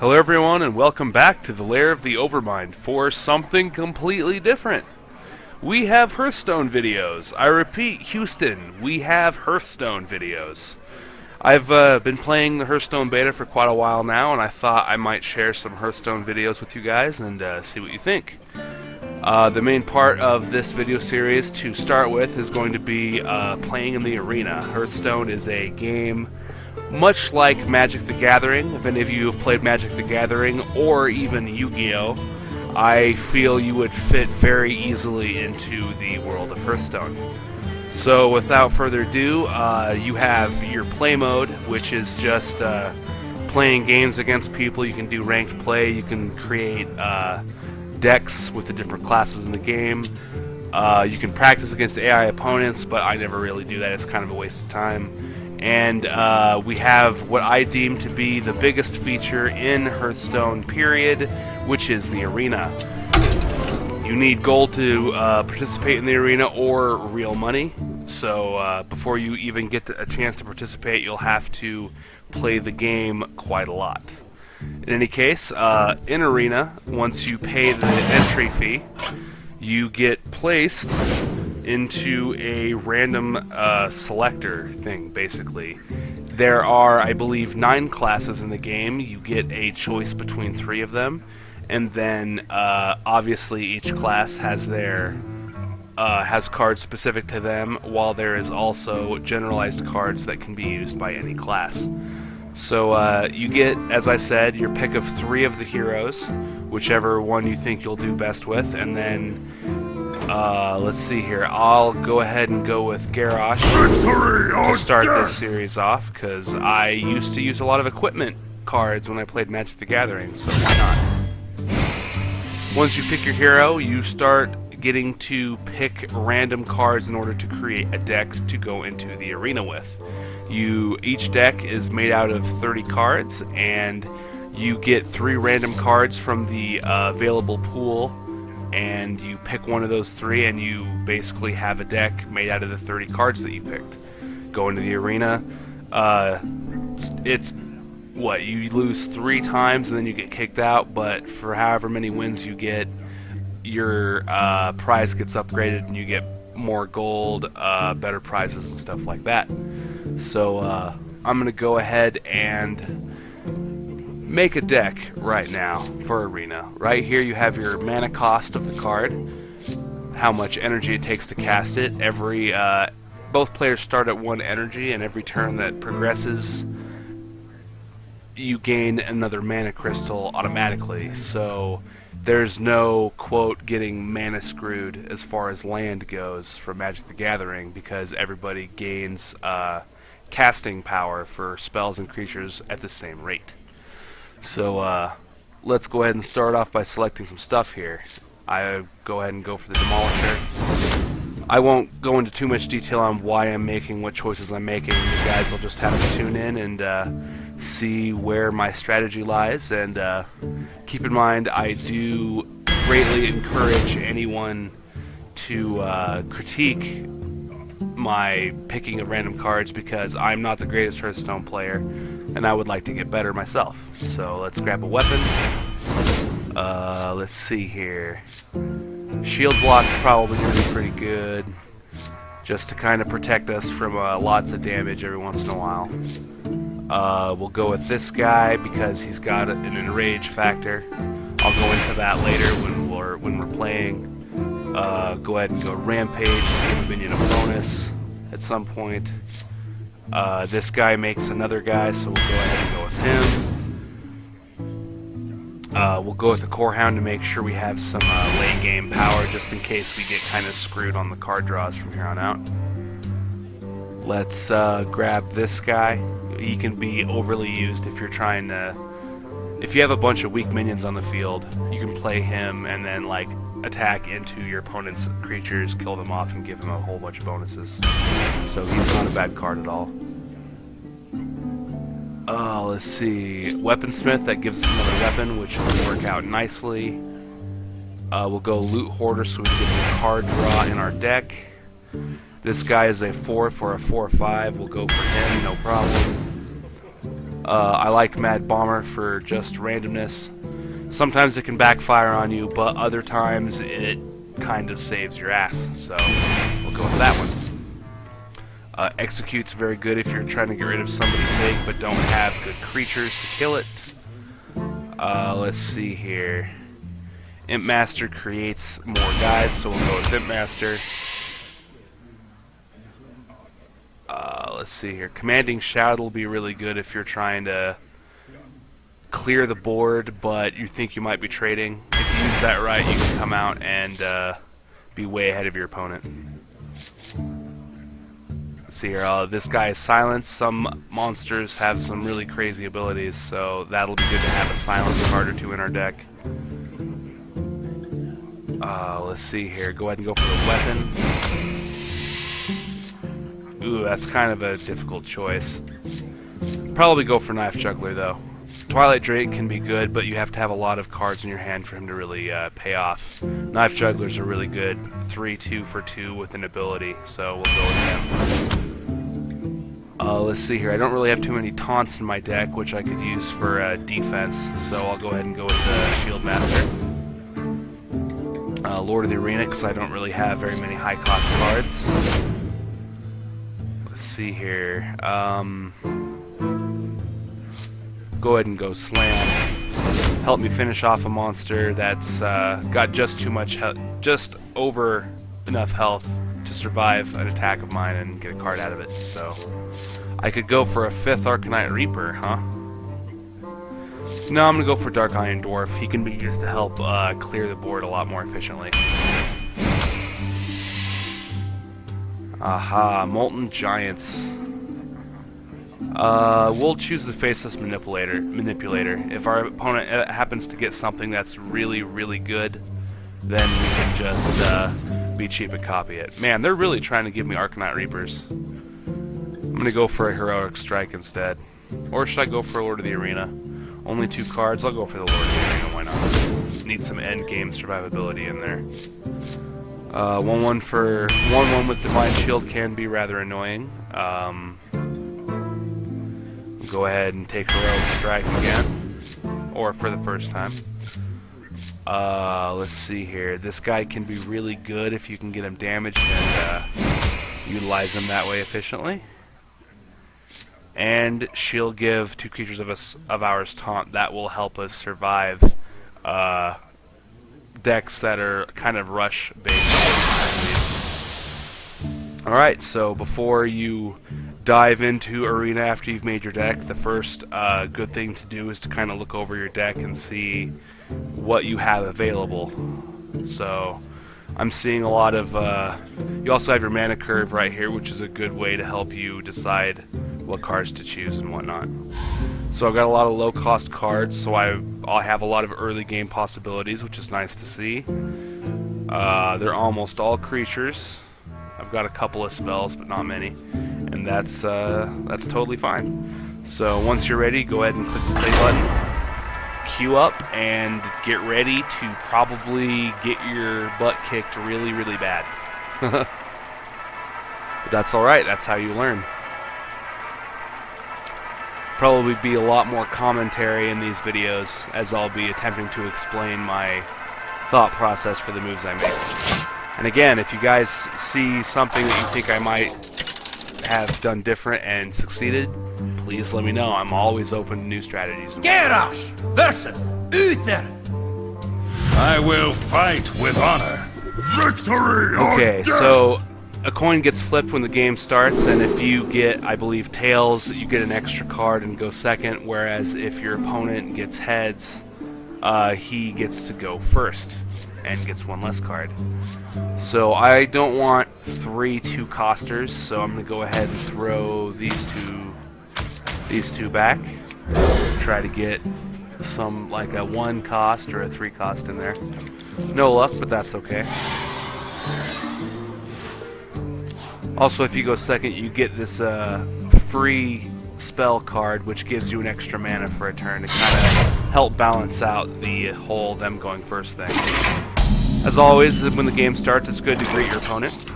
Hello everyone and welcome back to the lair of the Overmind for something completely different. We have Hearthstone videos. I repeat, Houston, we have Hearthstone videos. I've been playing the Hearthstone beta for quite a while now, and I thought I might share some Hearthstone videos with you guys and see what you think. The main part of this video series to start with is going to be playing in the arena. Hearthstone is a game much like Magic the Gathering. If any of you have played Magic the Gathering or even Yu-Gi-Oh!, I feel you would fit very easily into the world of Hearthstone. So without further ado, you have your play mode, which is just playing games against people. You can do ranked play, you can create decks with the different classes in the game. You can practice against AI opponents, but I never really do that. It's kind of a waste of time. And we have what I deem to be the biggest feature in Hearthstone, period, which is the arena. You need gold to participate in the arena or real money. So before you even get a chance to participate, you'll have to play the game quite a lot. In any case, in arena, once you pay the entry fee, you get placed into a random selector thing, basically. There are, I believe, 9 classes in the game. You get a choice between 3 of them, and then obviously each class has their has cards specific to them, while there is also generalized cards that can be used by any class. So you get, as I said, your pick of 3 of the heroes, whichever one you think you'll do best with, and then let's see here. I'll go ahead and go with Garrosh to start this series off, because I used to use a lot of equipment cards when I played Magic the Gathering, so why not? Once you pick your hero, you start getting to pick random cards in order to create a deck to go into the arena with. Each deck is made out of 30 cards, and you get 3 random cards from the available pool, and you pick one of those 3, and you basically have a deck made out of the 30 cards that you picked. Go into the arena. It's what, you lose 3 times and then you get kicked out, but for however many wins you get, your prize gets upgraded and you get more gold, better prizes and stuff like that. So I'm going to go ahead and make a deck right now for arena. Right here you have your mana cost of the card, how much energy it takes to cast it. Both players start at 1 energy, and every turn that progresses you gain another mana crystal automatically. So there's no, quote, getting mana screwed as far as land goes for Magic the Gathering, because everybody gains casting power for spells and creatures at the same rate. So let's go ahead and start off by selecting some stuff here. I go ahead and go for the Demolisher. I won't go into too much detail on why I'm making what choices I'm making. You guys will just have to tune in and see where my strategy lies. And keep in mind, I do greatly encourage anyone to critique my picking of random cards, because I'm not the greatest Hearthstone player, and I would like to get better myself. So let's grab a weapon. Let's see here. Shield block's probably going to be pretty good, just to kind of protect us from lots of damage every once in a while. We'll go with this guy because he's got an enrage factor. I'll go into that later when we're playing. Go ahead and go Rampage, give a minion a bonus at some point. This guy makes another guy, so we'll go ahead and go with him. We'll go with the Core Hound to make sure we have some late game power, just in case we get kind of screwed on the card draws from here on out. Let's grab this guy. He can be overly used if you're trying to... If you have a bunch of weak minions on the field, you can play him and then, like, attack into your opponent's creatures, kill them off, and give him a whole bunch of bonuses. So he's not a bad card at all. Let's see. Weaponsmith, that gives us another weapon, which will work out nicely. We'll go Loot Hoarder so we can get some card draw in our deck. This guy is a 4 for a 4/5. We'll go for him, no problem. I like Mad Bomber for just randomness. Sometimes it can backfire on you, but other times it kind of saves your ass. So we'll go with that one. Execute's very good if you're trying to get rid of somebody big but don't have good creatures to kill it. Let's see here. Imp Master creates more guys, so we'll go with Imp Master. Let's see here. Commanding Shout will be really good if you're trying to clear the board, but you think you might be trading. If you use that right, you can come out and be way ahead of your opponent. Let's see here. This guy is Silence. Some monsters have some really crazy abilities, so that'll be good to have a Silence card or two in our deck. Let's see here. Go ahead and go for the weapon. Ooh, that's kind of a difficult choice. Probably go for Knife Juggler, though. Twilight Drake can be good, but you have to have a lot of cards in your hand for him to really pay off. Knife Jugglers are really good. 3/2 for 2 with an ability, so we'll go with them. Let's see here. I don't really have too many taunts in my deck, which I could use for defense, so I'll go ahead and go with the Shield Master. Lord of the Arena, because I don't really have very many high-cost cards. Let's see here. Go ahead and go Slam. Help me finish off a monster that's got just too much, just over enough health to survive an attack of mine and get a card out of it. So I could go for a 5th Arcanite Reaper, huh? No, I'm gonna go for Dark Iron Dwarf. He can be used to help clear the board a lot more efficiently. Aha, Molten Giants. We'll choose the Faceless Manipulator. If our opponent happens to get something that's really, really good, then we can just be cheap and copy it. Man, they're really trying to give me Arcanite Reapers. I'm gonna go for a Heroic Strike instead. Or should I go for Lord of the Arena? Only 2 cards? I'll go for the Lord of the Arena, why not? Need some endgame survivability in there. 1/1 for 1/1 with Divine Shield can be rather annoying. Go ahead and take Heroic Strike again, or for the first time. Let's see here. This guy can be really good if you can get him damaged and utilize him that way efficiently. And she'll give 2 creatures of ours taunt. That will help us survive decks that are kind of rush based. Alright, so before you dive into Arena after you've made your deck, the first good thing to do is to kind of look over your deck and see what you have available. So I'm seeing a lot of you also have your mana curve right here, which is a good way to help you decide what cards to choose and whatnot. So I've got a lot of low cost cards, so I'll have a lot of early game possibilities, which is nice to see. They're almost all creatures. I've got a couple of spells, but not many, and that's totally fine. So once you're ready, go ahead and click the play button, queue up, and get ready to probably get your butt kicked really, really bad. But that's alright, that's how you learn. Probably be a lot more commentary in these videos, as I'll be attempting to explain my thought process for the moves I make. And again, if you guys see something that you think I might have done different and succeeded, please let me know. I'm always open to new strategies. Garrosh versus Uther. I will fight with honor. Victory or Okay, death. so a coin gets flipped when the game starts, and if you get, I believe, tails, you get an extra card and go second, whereas if your opponent gets heads, he gets to go first and gets 1 less card. So I don't want 3 2-costers, so I'm going to go ahead and throw these two back. Try to get some, like a 1 cost or a 3 cost in there. No luck, but that's okay. Also, if you go second, you get this free spell card, which gives you an extra mana for a turn to kind of help balance out the whole them going first thing. As always, when the game starts, it's good to greet your opponent.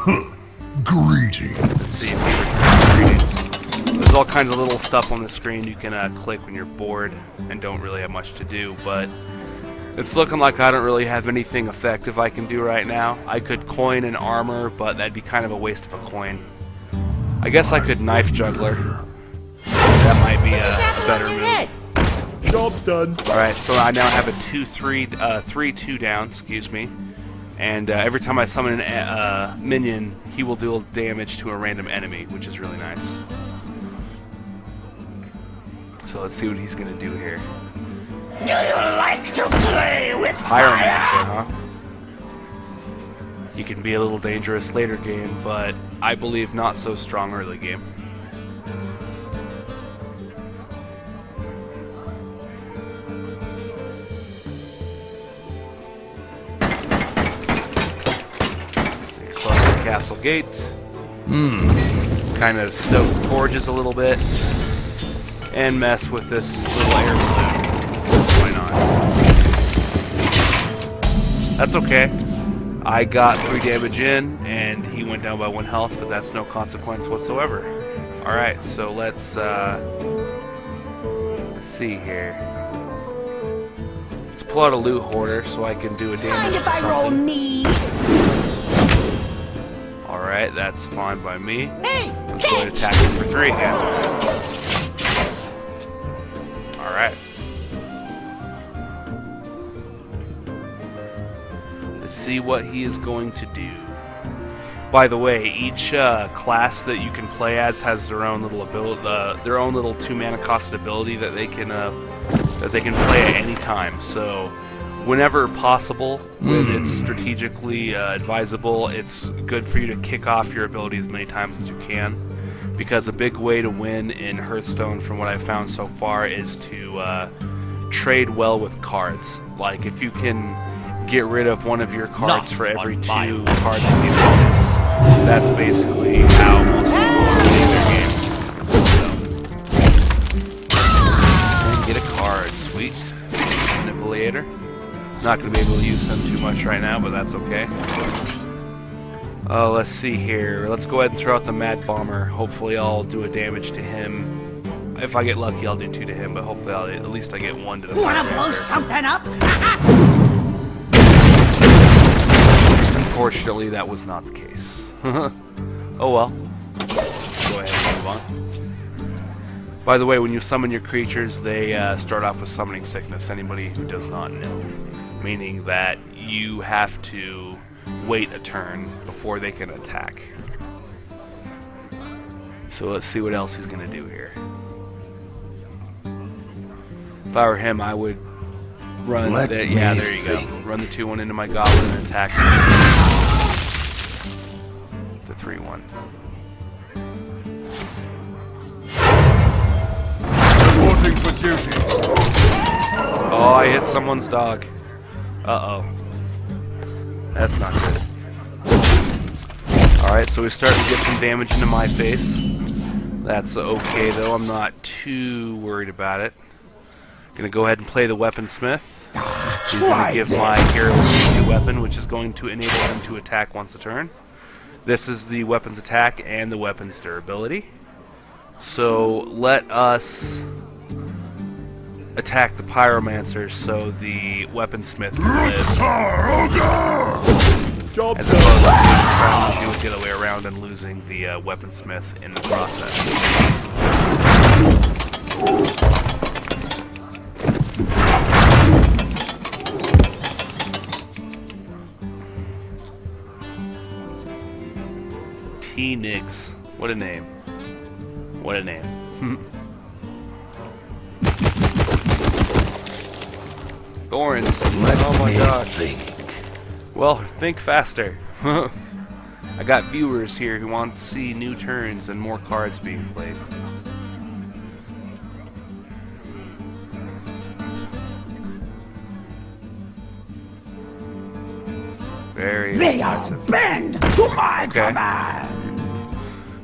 Greetings. Let's see if he returns greetings. As all kinds of little stuff on the screen you can click when you're bored and don't really have much to do, but it's looking like I don't really have anything effective I can do right now. I could coin an armor, but that'd be kind of a waste of a coin. I guess I could knife juggler. That might be a better move. Job's done. Alright, so I now have a 3-2 down, excuse me. And every time I summon a minion, he will deal damage to a random enemy, which is really nice. So let's see what he's going to do here. Do you like to play with Pyromancer, huh? He can be a little dangerous later game, but I believe not so strong early game. Close the castle gate. Kind of stoke the forges a little bit. And mess with this little air balloon. Why not? That's okay. I got 3 damage in, and he went down by 1 health, but that's no consequence whatsoever. Alright, so let's see here. Let's pull out a loot hoarder so I can do a damage to something. Alright, that's fine by me. Let's go ahead and attack him for 3 again. Alright. Let's see what he is going to do. By the way, each class that you can play as has their own little ability, their own little 2-mana costed ability that they can play at any time. So, whenever possible, when it's strategically advisable, it's good for you to kick off your ability as many times as you can. Because a big way to win in Hearthstone, from what I've found so far, is to trade well with cards. Like, if you can get rid of one of your cards for every 2 cards of the opponents, that's basically how most people play their games. So, and get a card, sweet. Manipulator. Not going to be able to use them too much right now, but that's okay. Let's see here. Let's go ahead and throw out the Mad Bomber. Hopefully I'll do a damage to him. If I get lucky, I'll do 2 to him, but hopefully at least I get 1 to the Wanna blow something up? Unfortunately, that was not the case. Oh well. Go ahead and move on. By the way, when you summon your creatures, they start off with Summoning Sickness, anybody who does not know. Meaning that you have to wait a turn before they can attack. So let's see what else he's going to do here. If I were him, I would run that. Yeah, there you go. Run the 2-1 into my goblin and attack the 3-1. Reporting for duty. Oh, I hit someone's dog. Uh-oh. That's not good. Alright, so we're starting to get some damage into my face. That's okay, though. I'm not too worried about it. Gonna go ahead and play the Weaponsmith. He's gonna give my hero a new weapon, which is going to enable him to attack once a turn. This is the weapon's attack and the weapon's durability. So let us attack the Pyromancer so the Weaponsmith can live. Job As opposed to trying to do it the other way around and losing the Weaponsmith in the process. T-Nix. What a name. What a name. Thorns. Oh my gosh. Well, think faster. I got viewers here who want to see new turns and more cards being played. Very They are decisive. bend to my Okay. command.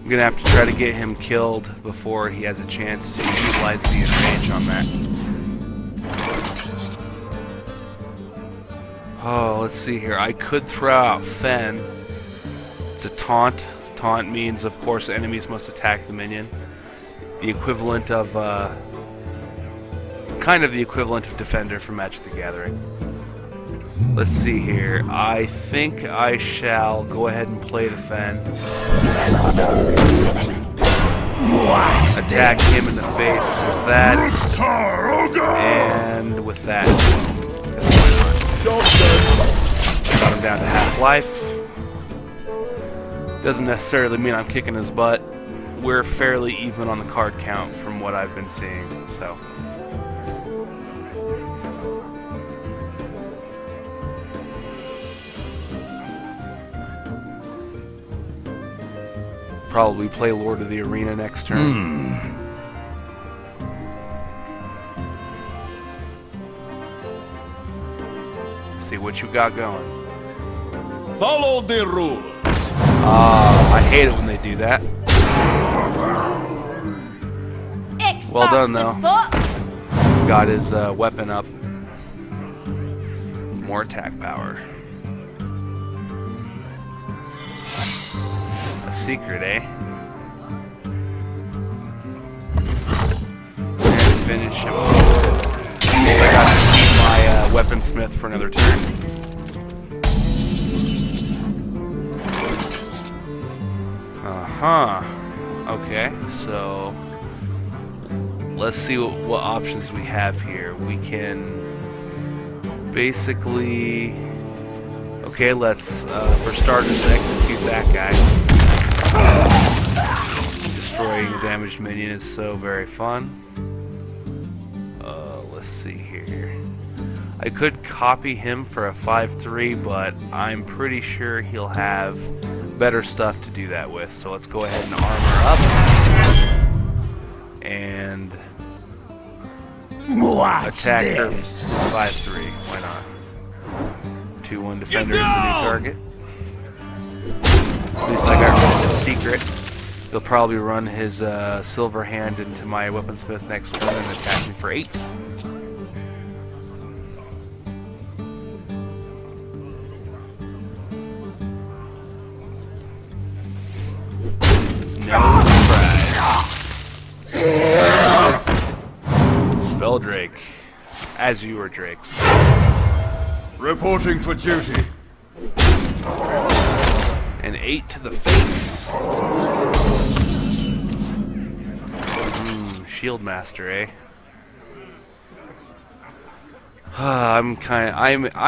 I'm gonna have to try to get him killed before he has a chance to utilize the enrage on that. Oh, let's see here. I could throw out Fen. It's a taunt. Taunt means, of course, enemies must attack the minion. the equivalent of, kind of the equivalent of Defender from Magic the Gathering. Let's see here. I think I shall go ahead and play Defend. Attack him in the face with that. And with that as well. Got him down to half-life. Doesn't necessarily mean I'm kicking his butt. We're fairly even on the card count from what I've been seeing, so. Probably play Lord of the Arena next turn. See what you got going. Follow the rules. I hate it when they do that. Well done, though. Got his weapon up. More attack power. A secret, eh? And finish him. I got to keep my weaponsmith for another turn. Okay, so let's see what options we have here. We can basically... Okay, let's, for starters, execute that guy. Destroying a damaged minion is so very fun. Let's see here. I could copy him for a 5/3, but I'm pretty sure he'll have better stuff to do that with. So let's go ahead and armor up. And attack her 5/3. Why not? 2/1 defender is a new target. At least I got rid of his secret. He'll probably run his silver hand into my weaponsmith next turn and attack me for 8. No surprise. Spell Drake. As you were Drakes. Reporting for duty. An 8 to the face. Shield Master, eh? I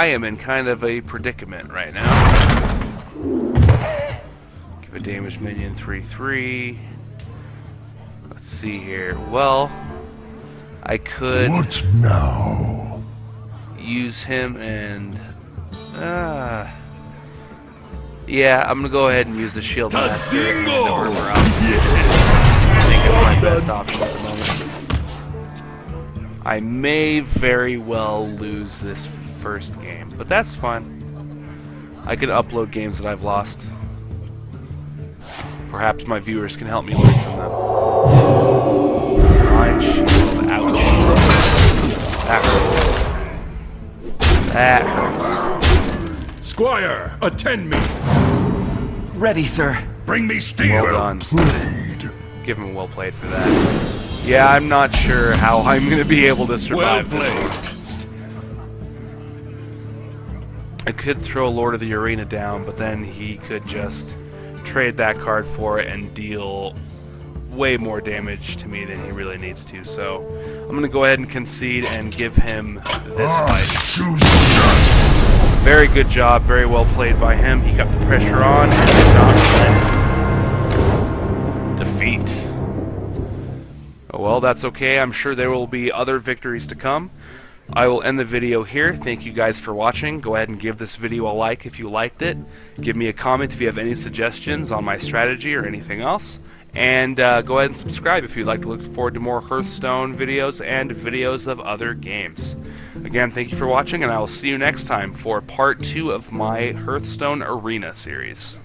am in kind of a predicament right now. Give a damaged minion 3/3. Let's see here. Well, I could. What now? Use him and. Yeah, I'm gonna go ahead and use the Shield Master and armor up. I think it's my best option at the moment. I may very well lose this first game, but that's fine. I could upload games that I've lost. Perhaps my viewers can help me learn from them. Blind Shield, ouch. That hurts. That hurts. Squire, attend me. Ready, sir. Bring me steel. Well done. Played. Give him well played for that. Yeah, I'm not sure how I'm going to be able to survive this one. I could throw Lord of the Arena down, but then he could just trade that card for it and deal way more damage to me than he really needs to. So I'm going to go ahead and concede and give him this fight. Very good job, very well played by him. He got the pressure on and did not win. Defeat. Oh, well, that's okay. I'm sure there will be other victories to come. I will end the video here. Thank you guys for watching. Go ahead and give this video a like if you liked it. Give me a comment if you have any suggestions on my strategy or anything else. And go ahead and subscribe if you'd like to look forward to more Hearthstone videos and videos of other games. Again, thank you for watching, and I will see you next time for part 2 of my Hearthstone Arena series.